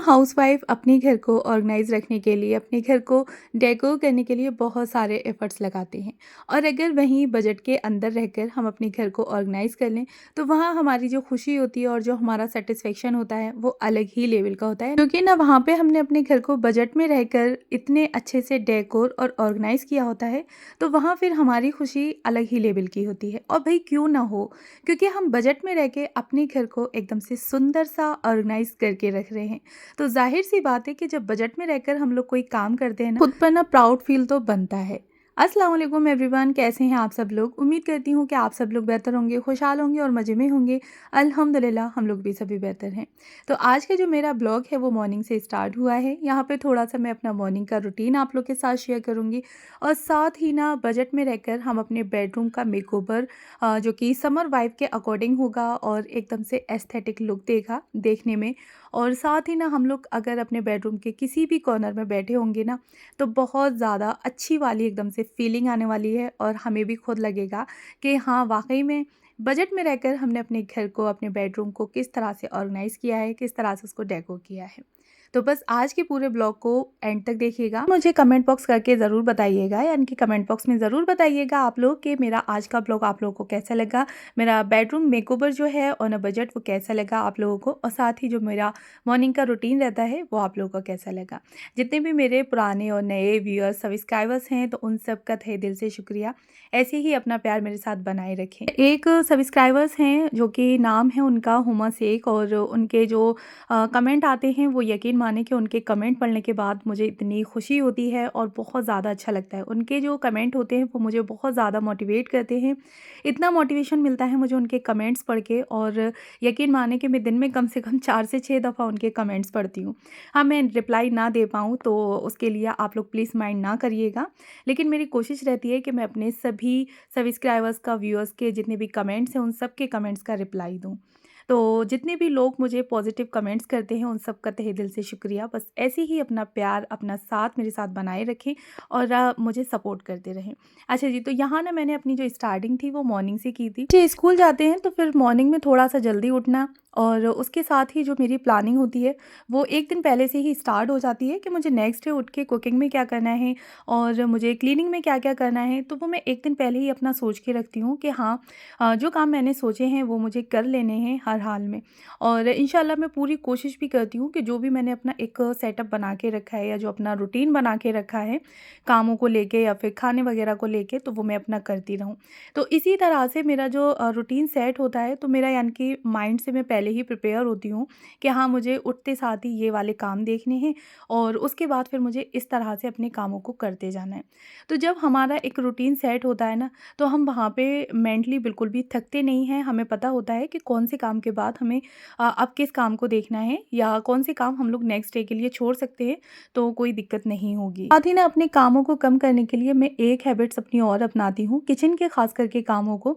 Housewife अपने घर को ऑर्गेनाइज रखने के लिए, अपने घर को डेकोर करने के लिए बहुत सारे एफर्ट्स लगाते हैं। और अगर वहीं बजट के अंदर रहकर हम अपने घर को ऑर्गेनाइज कर लें तो वहाँ हमारी जो खुशी होती है और जो हमारा सेटिस्फेक्शन होता है वो अलग ही लेवल का होता है, क्योंकि ना वहाँ पे हमने अपने घर को बजट में रहकर इतने अच्छे से डेकोर और ऑर्गेनाइज किया होता है। तो वहाँ फिर हमारी खुशी अलग ही लेवल की होती है। और भाई क्यों ना हो, क्योंकि हम बजट में रह के अपने घर को एकदम से सुंदर सा ऑर्गेनाइज करके रख रहे हैं। तो ज़ाहिर सी बात है कि जब बजट में रहकर हम लोग कोई काम करते हैं ना, खुद पर ना प्राउड फील तो बनता है। अस्सलाम वालेकुम एवरीवन, कैसे हैं आप सब लोग। उम्मीद करती हूँ कि आप सब लोग बेहतर होंगे, खुशहाल होंगे और मज़े में होंगे। अल्हम्दुलिल्लाह हम लोग भी सभी बेहतर हैं। तो आज का जो मेरा ब्लॉग है वो मॉर्निंग से स्टार्ट हुआ है। यहाँ पे थोड़ा सा मैं अपना मॉर्निंग का रूटीन आप लोग के साथ शेयर करूँगी। और साथ ही ना बजट में रहकर हम अपने बेडरूम का मेकओवर जो कि समर वाइब के अकॉर्डिंग होगा और एकदम से एस्थेटिक लुक देगा देखने में। और साथ ही ना हम लोग अगर अपने बेडरूम के किसी भी कॉर्नर में बैठे होंगे ना, तो बहुत ज़्यादा अच्छी वाली एकदम से फीलिंग आने वाली है। और हमें भी खुद लगेगा कि हाँ वाकई में बजट में रहकर हमने अपने घर को, अपने बेडरूम को किस तरह से ऑर्गेनाइज़ किया है, किस तरह से उसको डेकोर किया है। तो बस आज के पूरे ब्लॉग को एंड तक देखिएगा। मुझे कमेंट बॉक्स करके ज़रूर बताइएगा, यानी कि कमेंट बॉक्स में ज़रूर बताइएगा आप लोग कि मेरा आज का ब्लॉग आप लोगों को कैसा लगा। मेरा बेडरूम मेकओवर जो है ऑन अ बजट वो कैसा लगा आप लोगों को, और साथ ही जो मेरा मॉर्निंग का रूटीन रहता है वो आप लोगों को कैसा लगा। जितने भी मेरे पुराने और नए व्यूअर्स सब्सक्राइबर्स हैं तो उन सब का तहे दिल से शुक्रिया। ऐसे ही अपना प्यार मेरे साथ बनाए रखें। एक सब्सक्राइबर्स हैं जो कि नाम है उनका हुमा शेख, और उनके जो कमेंट आते हैं वो यकीन माने कि उनके कमेंट पढ़ने के बाद मुझे इतनी खुशी होती है और बहुत ज़्यादा अच्छा लगता है। उनके जो कमेंट होते हैं वो मुझे बहुत ज़्यादा मोटिवेट करते हैं। इतना मोटिवेशन मिलता है मुझे उनके कमेंट्स पढ़ के, और यकीन माने कि मैं दिन में कम से कम 4 से 6 दफ़ा उनके कमेंट्स पढ़ती हूँ। हाँ, मैं रिप्लाई ना दे पाऊँ तो उसके लिए आप लोग प्लीज़ माइंड ना करिएगा। लेकिन मेरी कोशिश रहती है कि मैं अपने सभी सब्सक्राइबर्स का, व्यूअर्स के जितने भी कमेंट्स हैं उन सब के कमेंट्स का रिप्लाई दूँ। तो जितने भी लोग मुझे पॉजिटिव कमेंट्स करते हैं उन सब का तहे दिल से शुक्रिया। बस ऐसे ही अपना प्यार, अपना साथ मेरे साथ बनाए रखें और मुझे सपोर्ट करते रहें। अच्छा जी, तो यहाँ ना मैंने अपनी जो स्टार्टिंग थी वो मॉर्निंग से की थी। बच्चे स्कूल जाते हैं तो फिर मॉर्निंग में थोड़ा-सा जल्दी उठना, और उसके साथ ही जो मेरी प्लानिंग होती है वो 1 दिन पहले से ही स्टार्ट हो जाती है कि मुझे नेक्स्ट डे उठ के कुकिंग में क्या करना है और मुझे क्लीनिंग में क्या-क्या करना है। तो वो मैं 1 दिन पहले ही अपना सोच के रखती हूँ कि हाँ, जो काम मैंने सोचे हैं वो मुझे कर लेने हैं हर हाल में। और इंशाल्लाह मैं पूरी कोशिश भी करती हूँ कि जो भी मैंने अपना एक सेटअप बना के रखा है या जो अपना रूटीन बना के रखा है कामों को लेके या फिर खाने वगैरह को लेके, तो वो मैं अपना करती रहूँ। तो इसी तरह से मेरा जो रूटीन सेट होता है, तो मेरा यानी कि माइंड से मैं पहले ही प्रिपेयर होती हूँ कि हाँ, मुझे उठते साथ ही ये वाले काम देखने हैं और उसके बाद फिर मुझे इस तरह से अपने कामों को करते जाना है। तो जब हमारा एक रूटीन सेट होता है ना, तो हम वहाँ पे मेंटली बिल्कुल भी थकते नहीं हैं। हमें पता होता है कि कौन से काम के बाद हमें अब किस काम को देखना है या कौन से काम हम लोग नेक्स्ट डे के लिए छोड़ सकते हैं, तो कोई दिक्कत नहीं होगी। साथ ही ना अपने कामों को कम करने के लिए मैं एक हैबिट्स अपनी और अपनाती हूँ किचन के खास करके कामों को,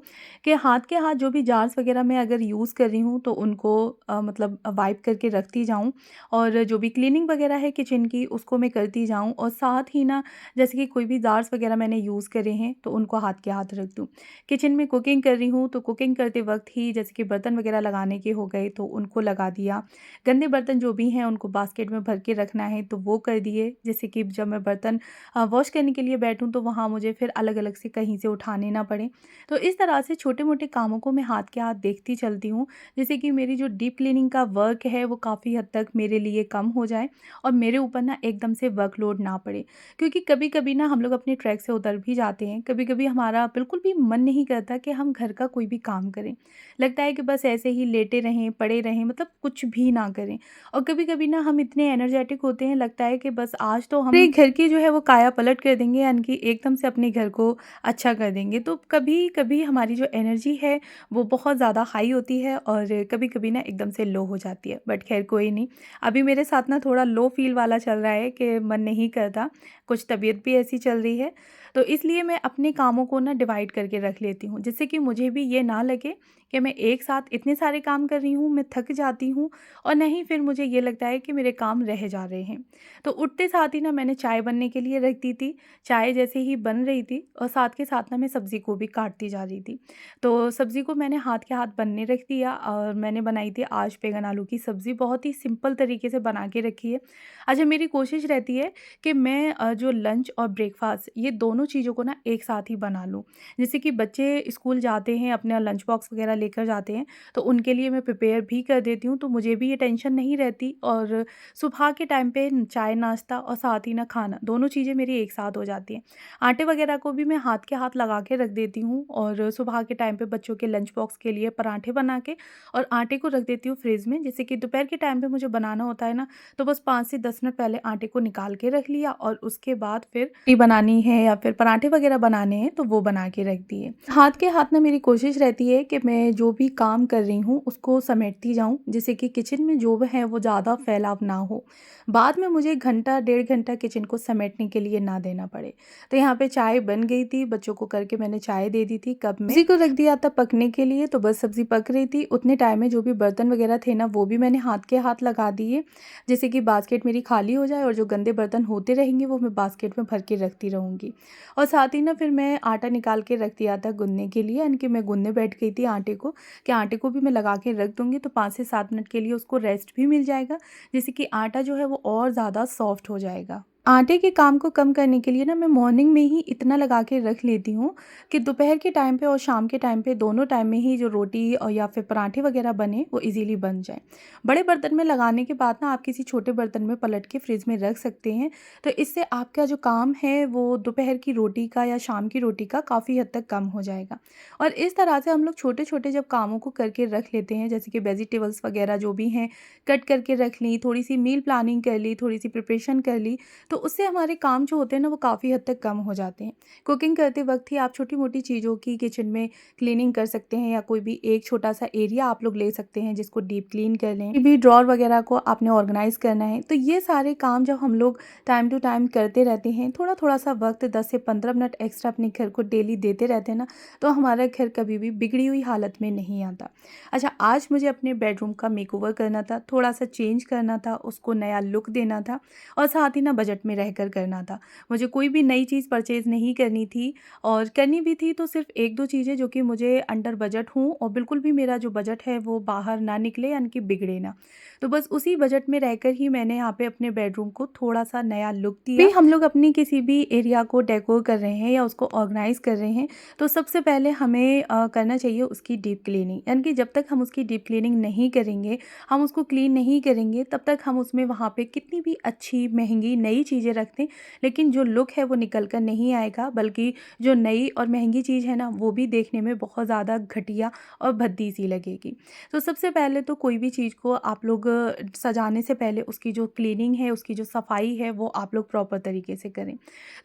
कि हाथ के हाथ जो भी जार्स वगैरह मैं अगर यूज़ कर रही हूँ तो उनको मतलब वाइप करके रखती जाऊँ, और जो भी क्लीनिंग वगैरह है किचन की उसको मैं करती जाऊँ। और साथ ही ना जैसे कि कोई भी जार्स वगैरह मैंने यूज़ करे हैं तो उनको हाथ के हाथ रख दूँ। किचन में कुकिंग कर रही हूँ तो कुकिंग करते वक्त ही जैसे कि बर्तन वगैरह लगाने के हो गए तो उनको लगा दिया। गंदे बर्तन जो भी हैं उनको बास्केट में भर के रखना है तो वो कर दिए, जैसे कि जब मैं बर्तन वॉश करने के लिए बैठूँ तो वहाँ मुझे फिर अलग-अलग से कहीं से उठाने ना पड़े। तो इस तरह से छोटे-मोटे कामों को मैं हाथ के हाथ देखती चलती हूँ, जिससे कि मेरी जो डीप क्लीनिंग का वर्क है वो काफ़ी हद तक मेरे लिए कम हो जाए और मेरे ऊपर ना एकदम से वर्कलोड ना पड़े। क्योंकि कभी-कभी ना हम लोग अपने ट्रैक से उतर भी जाते हैं, कभी-कभी हमारा बिल्कुल भी मन नहीं करता कि हम घर का कोई भी काम करें। लगता है कि बस ऐसे ही लेटे रहें, पड़े रहें, मतलब कुछ भी ना करें। और कभी-कभी ना हम इतने एनर्जेटिक होते हैं, लगता है कि बस आज तो हम अपने घर की जो है वो काया पलट कर देंगे, यानी कि एकदम से अपने घर को अच्छा कर देंगे। तो कभी-कभी हमारी जो एनर्जी है वो बहुत ज़्यादा हाई होती है और कभी-कभी ना एकदम से लो हो जाती है। बट ख़ैर कोई नहीं, अभी मेरे साथ ना थोड़ा लो फ़ील वाला चल रहा है कि मन नहीं करता, कुछ तबीयत भी ऐसी चल रही है। तो इसलिए मैं अपने कामों को ना डिवाइड करके रख लेती हूँ, जिससे कि मुझे भी ये ना लगे कि मैं एक साथ इतने सारे काम कर रही हूँ, मैं थक जाती हूँ और नहीं फिर मुझे ये लगता है कि मेरे काम रह जा रहे हैं। तो उठते साथ ही ना मैंने चाय बनने के लिए रख दी थी। चाय जैसे ही बन रही थी और साथ के साथ ना मैं सब्ज़ी को भी काटती जा रही थी। तो सब्ज़ी को मैंने हाथ के हाथ बनने रख दिया और मैंने बनाई थी आज बैंगन आलू की सब्ज़ी, बहुत ही सिंपल तरीके से बना के रखी है। अच्छा, मेरी कोशिश रहती है कि मैं जो लंच और ब्रेकफ़ास्ट ये दोनों चीज़ों को ना एक साथ ही बना लूँ। जैसे कि बच्चे स्कूल जाते हैं, अपना लंच बॉक्स वग़ैरह लेकर जाते हैं, तो उनके लिए मैं प्रिपेयर भी कर देती हूँ, तो मुझे भी ये टेंशन नहीं रहती और सुबह के टाइम पे चाय नाश्ता और साथ ही ना खाना, दोनों चीज़ें मेरी एक साथ हो जाती हैं। आटे वग़ैरह को भी मैं हाथ के हाथ लगा के रख देती हूँ और सुबह के टाइम पे बच्चों के लंच बॉक्स के लिए पराठे बना के और आटे को रख देती हूँ फ्रिज में, जैसे कि दोपहर के टाइम पे मुझे बनाना होता है ना, तो बस 5 से 10 मिनट पहले आटे को निकाल के रख लिया और उसके बाद फिर रोटी बनानी है या फिर पराठे वग़ैरह बनाने हैं, तो वो बना के रख दिए। हाथ के हाथ ना मेरी कोशिश रहती है कि मैं जो भी काम कर रही हूँ, उसको समेटती जाऊँ, जिससे कि किचन में जो है वो ज़्यादा फैलाव ना हो। बाद में मुझे घंटा, डेढ़ घंटा किचन को समेटने के लिए ना देना पड़े। तो यहाँ पे चाय बन गई थी, बच्चों को करके मैंने चाय दे दी थी कप में। सब्ज़ी को रख दिया था पकने के लिए, तो बस सब्ज़ी पक रही थी। उतने टाइम में जो भी बर्तन वग़ैरह थे ना, वो भी मैंने हाथ के हाथ लगा दिए, जिससे कि बास्केट मेरी खाली हो जाए और जो गंदे बर्तन होते रहेंगे, वो मैं बास्केट में भर के रखती रहूँगी। और साथ ही ना फिर मैं आटा निकाल के रख दिया था गूँथने के लिए, यानी कि मैं गूँथने बैठ गई थी आटे को, कि आटे को भी मैं लगा के रख दूँगी, तो 5 से 7 मिनट के लिए उसको रेस्ट भी मिल जाएगा, जिससे कि आटा जो है वो और ज़्यादा सॉफ्ट हो जाएगा। आटे के काम को कम करने के लिए ना मैं मॉर्निंग में ही इतना लगा के रख लेती हूँ कि दोपहर के टाइम पे और शाम के टाइम पे दोनों टाइम में ही जो रोटी और या फिर पराठे वगैरह बने वो इजीली बन जाए। बड़े बर्तन में लगाने के बाद ना आप किसी छोटे बर्तन में पलट के फ्रिज में रख सकते हैं, तो इससे आपका जो काम है वो दोपहर की रोटी का या शाम की रोटी का काफ़ी हद तक कम हो जाएगा। और इस तरह से हम लोग छोटे छोटे जब कामों को करके रख लेते हैं, जैसे कि वेजिटेबल्स वगैरह जो भी हैं कट करके रख ली, थोड़ी सी मील प्लानिंग कर ली, थोड़ी सी प्रिपरेशन कर ली, तो उससे हमारे काम जो होते हैं ना वो काफ़ी हद तक कम हो जाते हैं। कुकिंग करते वक़्त ही आप छोटी-मोटी चीज़ों की किचन में क्लीनिंग कर सकते हैं या कोई भी एक छोटा-सा एरिया आप लोग ले सकते हैं जिसको डीप क्लीन कर लें। भी ड्रॉर वग़ैरह को आपने ऑर्गनाइज़ करना है, तो ये सारे काम जब हम लोग टाइम टू टाइम करते रहते हैं, थोड़ा-थोड़ा सा वक़्त 10 से 15 मिनट एक्स्ट्रा अपने घर को डेली देते रहते हैं ना, तो हमारा घर कभी भी बिगड़ी हुई हालत में नहीं आता। अच्छा, आज मुझे अपने बेडरूम का मेकओवर करना था, थोड़ा-सा चेंज करना था, उसको नया लुक देना था और साथ ही ना बजट में रहकर करना था। मुझे कोई भी नई चीज़ परचेज़ नहीं करनी थी और करनी भी थी तो सिर्फ़ 1-2 चीज़ें जो कि मुझे अंडर बजट हों और बिल्कुल भी मेरा जो बजट है वो बाहर ना निकले, यानी कि बिगड़े ना। तो बस उसी बजट में रहकर ही मैंने यहाँ पे अपने बेडरूम को थोड़ा-सा नया लुक दिया। भी हम लोग अपनी किसी भी एरिया को डेकोर कर रहे हैं या उसको ऑर्गनाइज़ कर रहे हैं, तो सबसे पहले हमें करना चाहिए उसकी डीप क्लीनिंग, यानी कि जब तक हम उसकी डीप क्लीनिंग नहीं करेंगे, हम उसको क्लीन नहीं करेंगे, तब तक हम उसमें वहाँ पे कितनी भी अच्छी, महँगी, नई चीज़ें रख दें, लेकिन जो लुक है वो निकल कर नहीं आएगा, बल्कि जो नई और महँगी चीज़ है ना, वो भी देखने में बहुत ज़्यादा घटिया और भद्दी-सी लगेगी। तो सबसे पहले तो कोई भी चीज़ को आप लोग सजाने से पहले उसकी जो क्लीनिंग है, उसकी जो सफाई है, वो आप लोग प्रॉपर तरीके से करें।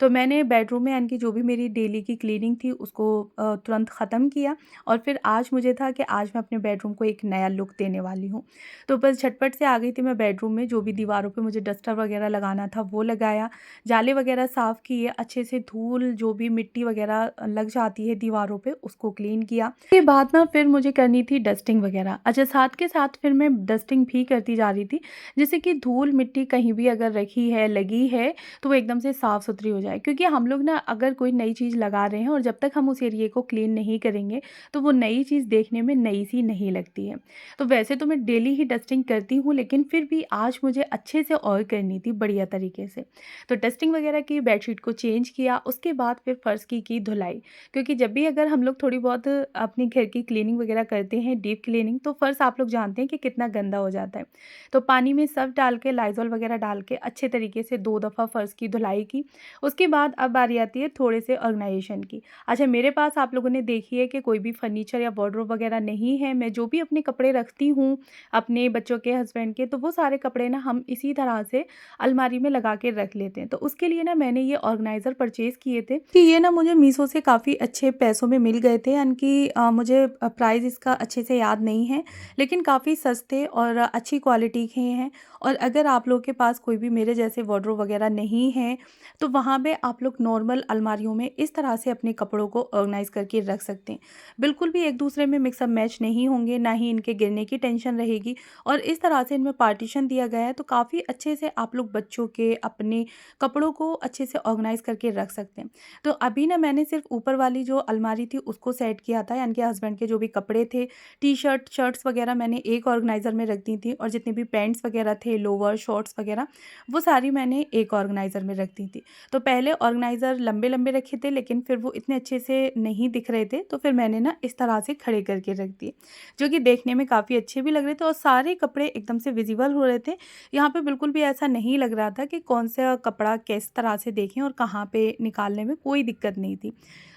तो मैंने बेडरूम में यानी कि जो भी मेरी डेली की क्लीनिंग थी, उसको तुरंत ख़त्म किया और फिर आज मुझे था कि आज मैं अपने बेडरूम को एक नया लुक देने वाली हूँ। तो बस झटपट से आ गई थी मैं बेडरूम में, जो भी दीवारों पे मुझे डस्टर वगैरह लगाना था वो लगाया, जाले वगैरह साफ़ किए, अच्छे से धूल जो भी मिट्टी वगैरह लग जाती है दीवारों पे उसको क्लीन किया। उसके बाद ना फिर मुझे करनी थी डस्टिंग वगैरह। अच्छा, साथ के साथ फिर मैं डस्टिंग भी करती जा रही थी, जिससे कि धूल मिट्टी कहीं भी अगर रखी है, लगी है, तो वो एकदम से साफ़-सुथरी हो जाए। क्योंकि हम लोग ना अगर कोई नई चीज़ लगा रहे हैं और जब तक हम उस एरिये को क्लीन नहीं करेंगे, तो वो नई चीज़ देखने में नई-सी नहीं लगती है। तो वैसे तो मैं डेली ही डस्टिंग करती हूँ, लेकिन फिर भी आज मुझे अच्छे से और करनी थी बढ़िया तरीके से। तो डस्टिंग वगैरह की, बेडशीट को चेंज किया, उसके बाद फिर फ़र्श की धुलाई। क्योंकि जब भी अगर हम लोग थोड़ी बहुत अपने घर की क्लीनिंग वगैरह करते हैं, डीप क्लीनिंग, तो फ़र्श आप लोग जानते हैं कि कितना गंदा हो जाता है। तो पानी में सर्फ़ डाल के, लाइज़ॉल वगैरह डाल के अच्छे तरीके से 2 दफ़ा फ़र्श की धुलाई की। उसके बाद अब बारी आती है थोड़े से ऑर्गनाइज़ेशन की। अच्छा, मेरे पास आप लोगों ने देखी है कि कोई भी फ़र्नीचर या वार्डरोब वगैरह नहीं है। मैं जो भी अपने कपड़े रखती हूँ, अपने बच्चों के, हस्बैंड के, तो वो सारे कपड़े ना हम इसी तरह से अलमारी में लगा के रख लेते हैं। तो उसके लिए ना मैंने ये ऑर्गेनाइज़र परचेज़ किए थे कि ये ना मुझे मीशो से काफ़ी अच्छे पैसों में मिल गए थे, यानी कि मुझे प्राइस इसका अच्छे से याद नहीं है, लेकिन काफ़ी सस्ते और अच्छी क्वालिटी के हैं। और अगर आप लोग के पास कोई भी मेरे जैसे वार्डरोब वगैरह नहीं है, तो वहाँ पे आप लोग नॉर्मल अलमारियों में इस तरह से अपने कपड़ों को ऑर्गेनाइज़ करके रख सकते हैं। बिल्कुल भी एक दूसरे में मिक्सअप मैच नहीं होंगे, ना ही इनके गिरने की टेंशन रहेगी। और इस तरह से इनमें पार्टीशन दिया गया है, तो काफ़ी अच्छे से आप लोग बच्चों के अपने कपड़ों को अच्छे से ऑर्गेनाइज़ करके रख सकते हैं। तो अभी ना मैंने सिर्फ़ ऊपर वाली जो अलमारी थी उसको सेट किया था, यानी कि हस्बैंड के जो भी कपड़े थे, टी-शर्ट, शर्ट्स वगैरह मैंने एक ऑर्गेनाइज़र में रख दी थी, और जितने भी पैंट्स वगैरह थे, लोवर, शॉर्ट्स वगैरह, वो सारी मैंने एक ऑर्गेनाइज़र में रख दी थी। तो पहले ऑर्गेनाइज़र लंबे-लंबे रखे थे, लेकिन फिर वो इतने अच्छे से नहीं दिख रहे थे, तो फिर मैंने ना इस तरह से खड़े करके रख दिए, जो कि देखने में काफ़ी अच्छे भी लग रहे थे और सारे कपड़े एकदम से विज़िबल हो रहे थे। यहाँ पे बिल्कुल भी ऐसा नहीं लग रहा था कि कौन-सा कपड़ा किस तरह से देखें और कहाँ पे निकालने में कोई दिक्कत नहीं थी।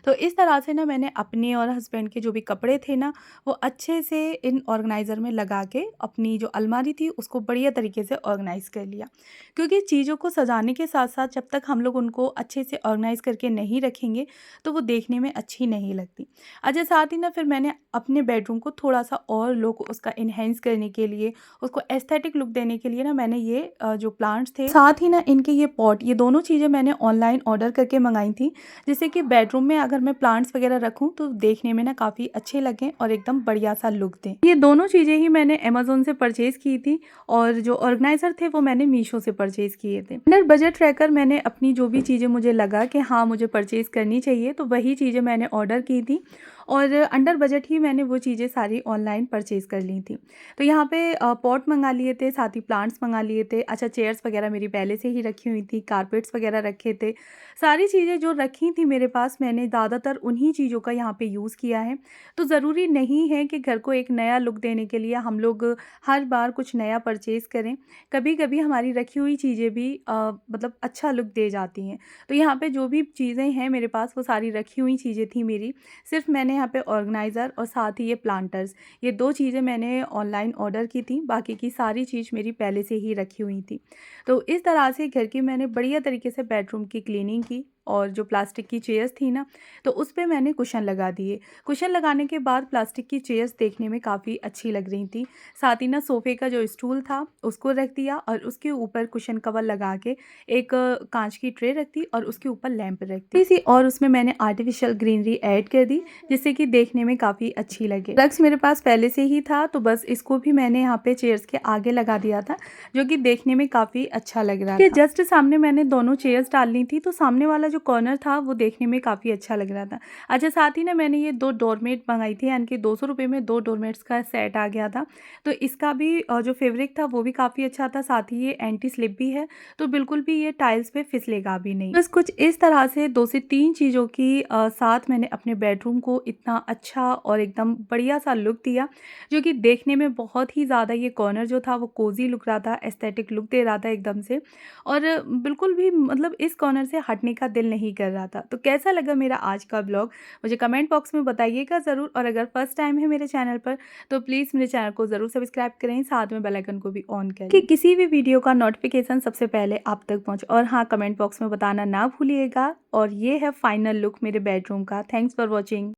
तो इस तरह से ना मैंने अपने और हस्बैंड के जो भी कपड़े थे ना, वो अच्छे से इन ऑर्गेनाइज़र में लगा के अपनी जो अलमारी थी उसको बढ़िया तरीके से ऑर्गेनाइज़ कर लिया। क्योंकि चीज़ों को सजाने के साथ-साथ जब तक हम लोग उनको अच्छे से ऑर्गेनाइज़ करके नहीं रखेंगे, तो वो देखने में अच्छी नहीं लगती। अच्छा, साथ ही ना फिर मैंने अपने बेडरूम को थोड़ा-सा और लुक उसका एनहांस करने के लिए, उसको एस्थेटिक लुक देने के लिए ना मैंने ये जो प्लांट्स थे, साथ ही ना इनके ये पॉट, ये दोनों चीज़ें मैंने ऑनलाइन ऑर्डर करके मँगाई थी, जिससे कि बेडरूम में अगर मैं प्लांट्स वगैरह रखूँ तो देखने में ना काफ़ी अच्छे लगें और एकदम बढ़िया-सा लुक दें। ये दोनों चीज़ें ही मैंने अमेज़न से परचेज़ की थी, और जो ऑर्गेनाइज़र थे वो मैंने मीशो से परचेज़ किए थे। अंडर बजट रहकर मैंने अपनी जो भी चीज़ें मुझे लगा कि हाँ, मुझे परचेज़ करनी चाहिए, तो वही चीज़ें मैंने ऑर्डर की थी, और अंडर बजट ही मैंने वो चीज़ें सारी ऑनलाइन परचेज़ कर ली थी। तो यहाँ पे पॉट मँगा लिए थे, साथ ही प्लांट्स मँगा लिए थे। अच्छा, चेयर्स वगैरह मेरी पहले से ही रखी हुई थी, कारपेट्स वगैरह रखे थे। सारी चीज़ें जो रखी थी मेरे पास, मैंने ज़्यादातर उन्हीं चीज़ों का यहाँ पे यूज़ किया है। तो ज़रूरी नहीं है कि घर को एक नया लुक देने के लिए हम लोग हर बार कुछ नया परचेज़ करें। कभी-कभी हमारी रखी हुई चीज़ें भी मतलब अच्छा लुक दे जाती हैं। तो यहाँ पे जो भी चीज़ें हैं मेरे पास, वो सारी रखी हुई चीज़ें थी मेरी। सिर्फ़ मैंने यहाँ पे ऑर्गेनाइज़र और साथ ही ये प्लांटर्स, ये 2 चीज़ें मैंने ऑनलाइन ऑर्डर की थी, बाकी की सारी चीज़ मेरी पहले से ही रखी हुई थी। तो इस तरह से घर की मैंने बढ़िया तरीके से बेडरूम की क्लीनिंग की, और जो प्लास्टिक की चेयर्स थी ना, तो उस पे मैंने कुशन लगा दिए। कुशन लगाने के बाद प्लास्टिक की चेयर्स देखने में काफ़ी अच्छी लग रही थी। साथ ही ना सोफ़े का जो स्टूल था उसको रख दिया, और उसके ऊपर कुशन कवर लगा के एक काँच की ट्रे रख दी, और उसके ऊपर लैंप रख दी थोड़ी-सी, और उसमें मैंने आर्टिफ़िशियल ग्रीनरी ऐड कर दी, जिससे कि देखने में काफ़ी अच्छी लगे। रग्स मेरे पास पहले से ही था, तो बस इसको भी मैंने यहाँ पे चेयर्स के आगे लगा दिया था, जो कि देखने में काफ़ी अच्छा लग रहा था। जस्ट सामने मैंने दोनों चेयर्स डालनी थी, तो सामने वाला जो कॉर्नर था वो देखने में काफ़ी अच्छा लग रहा था। अच्छा, साथ ही ना मैंने ये 2 डोरमेट मंगाई थी, यानी कि 200 रुपए में 2 डोरमेट्स का सेट आ गया था। तो इसका भी जो फैब्रिक था वो भी काफ़ी अच्छा था, साथ ही ये एंटी स्लिप भी है, तो बिल्कुल भी ये टाइल्स पे फिसलेगा भी नहीं। बस कुछ इस तरह से 2 से 3 चीज़ों की साथ मैंने अपने बेडरूम को इतना अच्छा और एकदम बढ़िया-सा लुक दिया, जो कि देखने में बहुत ही ज़्यादा, ये कॉर्नर जो था वो कोज़ी लग रहा था, एस्थेटिक लुक दे रहा था एकदम से, और बिल्कुल भी मतलब इस कॉर्नर से हटने का दिल नहीं कर रहा था। तो कैसा लगा मेरा आज का ब्लॉग, मुझे कमेंट बॉक्स में बताइएगा ज़रूर, और अगर फर्स्ट टाइम है मेरे चैनल पर, तो प्लीज़ मेरे चैनल को ज़रूर सब्सक्राइब करें, साथ में बेल आइकन को भी ऑन करें कि किसी भी वीडियो का नोटिफिकेशन सबसे पहले आप तक पहुँचे। और हाँ, कमेंट बॉक्स में बताना ना भूलिएगा। और ये है फाइनल लुक मेरे बेडरूम का। Thanks for watching.